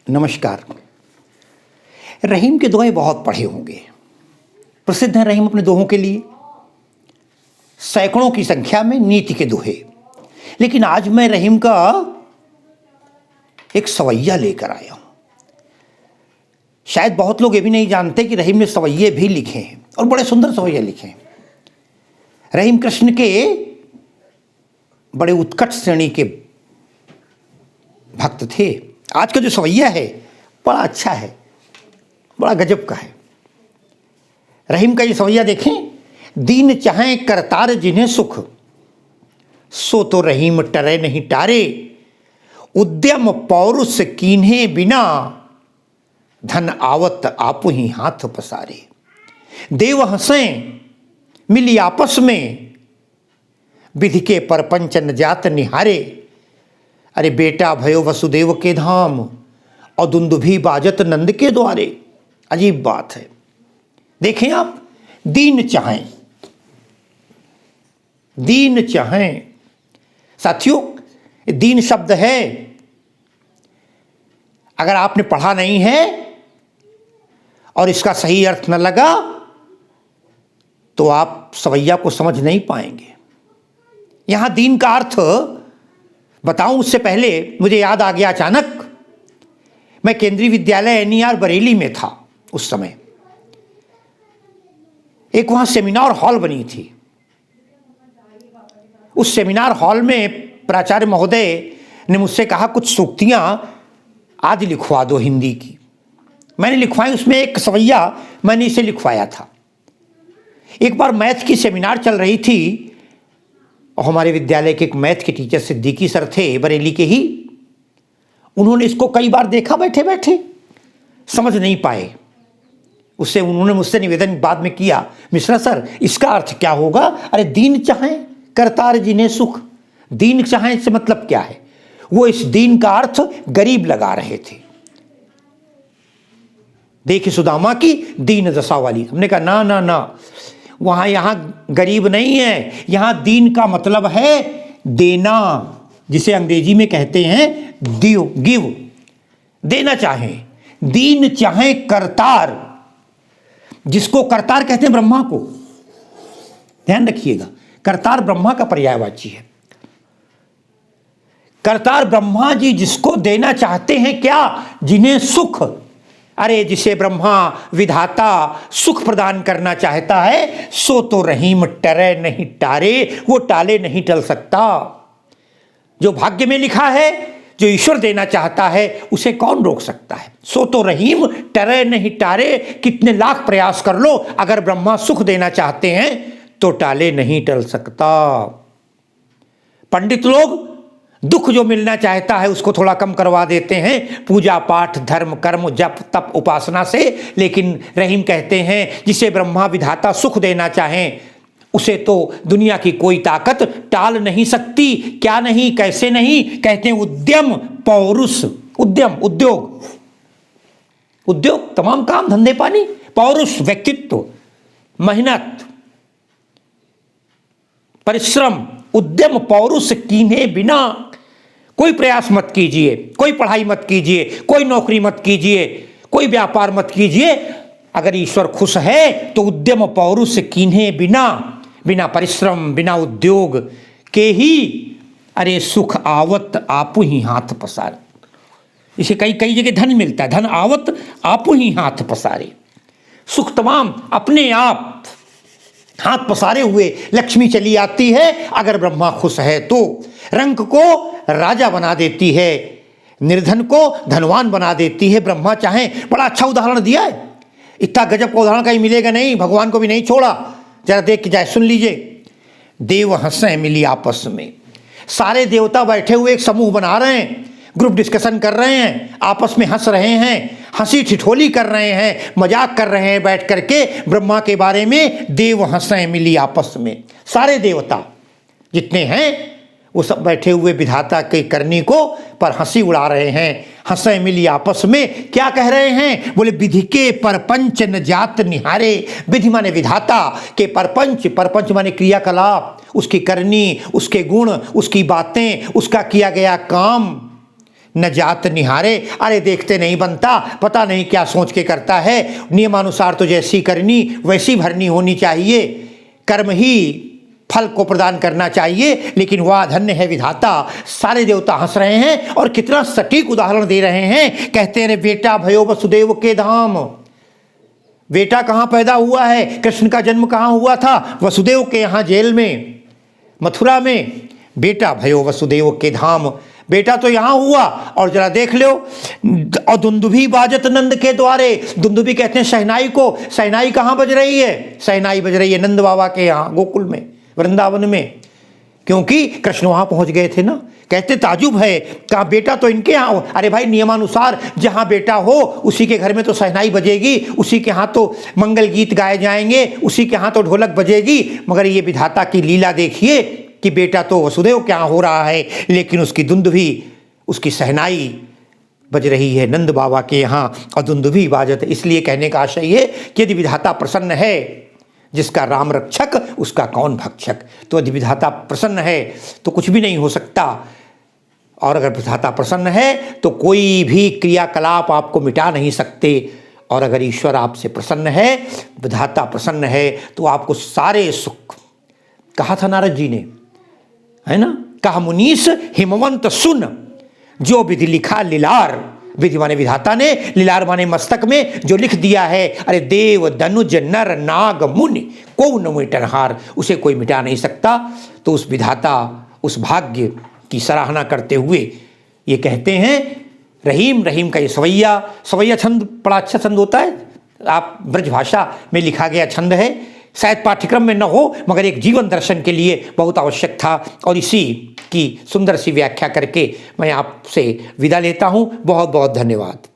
नमस्कार। रहीम के दोहे बहुत पढ़े होंगे। प्रसिद्ध हैं रहीम अपने दोहों के लिए, सैकड़ों की संख्या में नीति के दोहे। लेकिन आज मैं रहीम का एक सवैया लेकर आया हूं। शायद बहुत लोग ये भी नहीं जानते कि रहीम ने सवैये भी लिखे हैं और बड़े सुंदर सवैये लिखे हैं। रहीम कृष्ण के बड़े उत्कट श्रेणी के भक्त थे। आज का जो सवैया है बड़ा अच्छा है, बड़ा गजब का है। रहीम का ये सवैया देखें। दीन चाहें करतार जिन्हें सुख, सो तो रहीम टरे नहीं टारे। उद्यम पौरुष कीन्हे बिना, धन आवत आपु ही हाथ पसारे। देव हंसें मिली आपस में, विधि के परपंच न जात निहारे। अरे बेटा भयो वसुदेव के धाम, और दुंदुभी बाजत नंद के द्वारे। अजीब बात है। देखें आप, दीन चाहें, दीन चाहें। साथियों, दीन शब्द है, अगर आपने पढ़ा नहीं है और इसका सही अर्थ न लगा तो आप सवैया को समझ नहीं पाएंगे। यहां दीन का अर्थ बताऊं उससे पहले मुझे याद आ गया अचानक। मैं केंद्रीय विद्यालय NER बरेली में था उस समय। एक वहां सेमिनार हॉल बनी थी। उस सेमिनार हॉल में प्राचार्य महोदय ने मुझसे कहा कुछ सूक्तियां आदि लिखवा दो हिंदी की। मैंने लिखवाई। उसमें एक सवैया मैंने इसे लिखवाया था। एक बार मैथ की सेमिनार चल रही थी और हमारे विद्यालय के एक मैथ के टीचर सिद्दीकी सर थे, बरेली के ही। उन्होंने इसको कई बार देखा बैठे बैठे, समझ नहीं पाए। उससे उन्होंने मुझसे निवेदन बाद में किया, मिश्रा सर इसका अर्थ क्या होगा? अरे दीन चाहें करतार जिन्हें सुख। दीन चाहें से मतलब क्या है? वो इस दीन का अर्थ गरीब लगा रहे थे। देखिए सुदामा की दीन दशा वाली। हमने कहा ना ना ना, वहां यहां गरीब नहीं है। यहां दीन का मतलब है देना, जिसे अंग्रेजी में कहते हैं गिव, देना चाहें। दीन चाहें करतार, जिसको करतार कहते हैं ब्रह्मा को। ध्यान रखिएगा, करतार ब्रह्मा का पर्यायवाची है। करतार ब्रह्मा जी जिसको देना चाहते हैं क्या? जिन्हें सुख। अरे जिसे ब्रह्मा विधाता सुख प्रदान करना चाहता है, सो तो रहीम टरे नहीं टारे। वो टाले नहीं टल सकता। जो भाग्य में लिखा है, जो ईश्वर देना चाहता है, उसे कौन रोक सकता है? सो तो रहीम टरे नहीं टारे। कितने लाख प्रयास कर लो, अगर ब्रह्मा सुख देना चाहते हैं तो टाले नहीं टल सकता। पंडित लोग दुख जो मिलना चाहता है उसको थोड़ा कम करवा देते हैं, पूजा पाठ धर्म कर्म जप तप उपासना से। लेकिन रहीम कहते हैं जिसे ब्रह्मा विधाता सुख देना चाहें, उसे तो दुनिया की कोई ताकत टाल नहीं सकती। क्या नहीं, कैसे नहीं? कहते हैं उद्यम पौरुष। उद्यम उद्योग, उद्योग तमाम काम धंधे पानी। पौरुष व्यक्तित्व, मेहनत, परिश्रम। उद्यम पौरुष कीन्हे बिना। कोई प्रयास मत कीजिए, कोई पढ़ाई मत कीजिए, कोई नौकरी मत कीजिए, कोई व्यापार मत कीजिए। अगर ईश्वर खुश है तो उद्यम पौरुष कीन्हे बिना, बिना परिश्रम बिना उद्योग के ही अरे सुख आवत आपु ही हाथ पसारे। इसे कई कई जगह धन मिलता है, धन आवत आपु ही हाथ पसारे। सुख तमाम अपने आप हाथ पसारे हुए लक्ष्मी चली आती है। अगर ब्रह्मा खुश है तो रंक को राजा बना देती है, निर्धन को धनवान बना देती है। ब्रह्मा चाहे, बड़ा अच्छा उदाहरण दिया है। इतना गजब का उदाहरण कहीं मिलेगा नहीं, भगवान को भी नहीं छोड़ा। जरा देख के जाए, सुन लीजिए। देव हंसें मिली आपस में। सारे देवता बैठे हुए एक समूह बना रहे हैं, ग्रुप डिस्कशन कर रहे हैं, आपस में हंस रहे हैं, हंसी ठिठोली कर रहे हैं, मजाक कर रहे हैं बैठ करके ब्रह्मा के बारे में। देव हंसें मिली आपस में। सारे देवता जितने हैं वो सब बैठे हुए विधाता के करनी को पर हंसी उड़ा रहे हैं। हंसें मिली आपस में। क्या कह रहे हैं? बोले विधि के परपंच न जात निहारे। विधि माने विधाता के परपंच, परपंच माने क्रियाकलाप, उसकी करनी, उसके गुण, उसकी बातें, उसका किया गया काम। न जात निहारे। अरे देखते नहीं बनता, पता नहीं क्या सोच के करता है। नियमानुसार तो जैसी करनी वैसी भरनी होनी चाहिए। कर्म ही फल को प्रदान करना चाहिए। लेकिन वाह धन्य है विधाता, सारे देवता हंस रहे हैं और कितना सटीक उदाहरण दे रहे हैं। कहते हैं रे बेटा भयो वसुदेव के धाम। बेटा कहाँ पैदा हुआ है? कृष्ण का जन्म कहाँ हुआ था? वसुदेव के यहाँ जेल में, मथुरा में। बेटा भयो वसुदेव के धाम, बेटा तो यहाँ हुआ। और जरा देख लो, और दुंदुभी बाजत नंद के द्वारे। दुंदुभी कहते हैं शहनाई को। शहनाई कहाँ बज रही है? शहनाई बज रही है नंद बाबा के यहाँ गोकुल में, वृंदावन में, क्योंकि कृष्ण वहाँ पहुँच गए थे ना। कहते ताजुब है, कहा बेटा तो इनके यहाँ। अरे भाई नियमानुसार जहाँ बेटा हो उसी के घर में तो शहनाई बजेगी, उसी के यहाँ तो मंगल गीत गाए जाएंगे, उसी के यहाँ तो ढोलक बजेगी। मगर ये विधाता की लीला देखिए कि बेटा तो वसुदेव के यहाँ हो रहा है, लेकिन उसकी दुंदुभी, उसकी शहनाई बज रही है नंद बाबा के यहाँ, और दुंदुभी बाजत। इसलिए कहने का आशय ये कि यदि विधाता प्रसन्न है, जिसका राम रक्षक उसका कौन भक्षक। तो यदि विधाता प्रसन्न है तो कुछ भी नहीं हो सकता। और अगर विधाता प्रसन्न है तो कोई भी क्रियाकलाप आपको मिटा नहीं सकते। और अगर ईश्वर आपसे प्रसन्न है, विधाता प्रसन्न है, तो आपको सारे सुख, कहा था नारद जी ने, है ना, कहा मुनीस हिमवंत सुन, जो विधि लिखा लीलार। विधि माने विधाता ने, लीलार माने मस्तक में जो लिख दिया है। अरे देव दनुज नर नाग मुनि को न मिटनहार, उसे कोई मिटा नहीं सकता। तो उस विधाता, उस भाग्य की सराहना करते हुए ये कहते हैं, रहीम रहीम का ये सवैया, सवैया छंद बड़ा अच्छा छंद होता है। आप ब्रज भाषा में लिखा गया छंद है, शायद पाठ्यक्रम में न हो, मगर एक जीवन दर्शन के लिए बहुत आवश्यक था। और इसी की सुंदर सी व्याख्या करके मैं आपसे विदा लेता हूँ। बहुत बहुत धन्यवाद।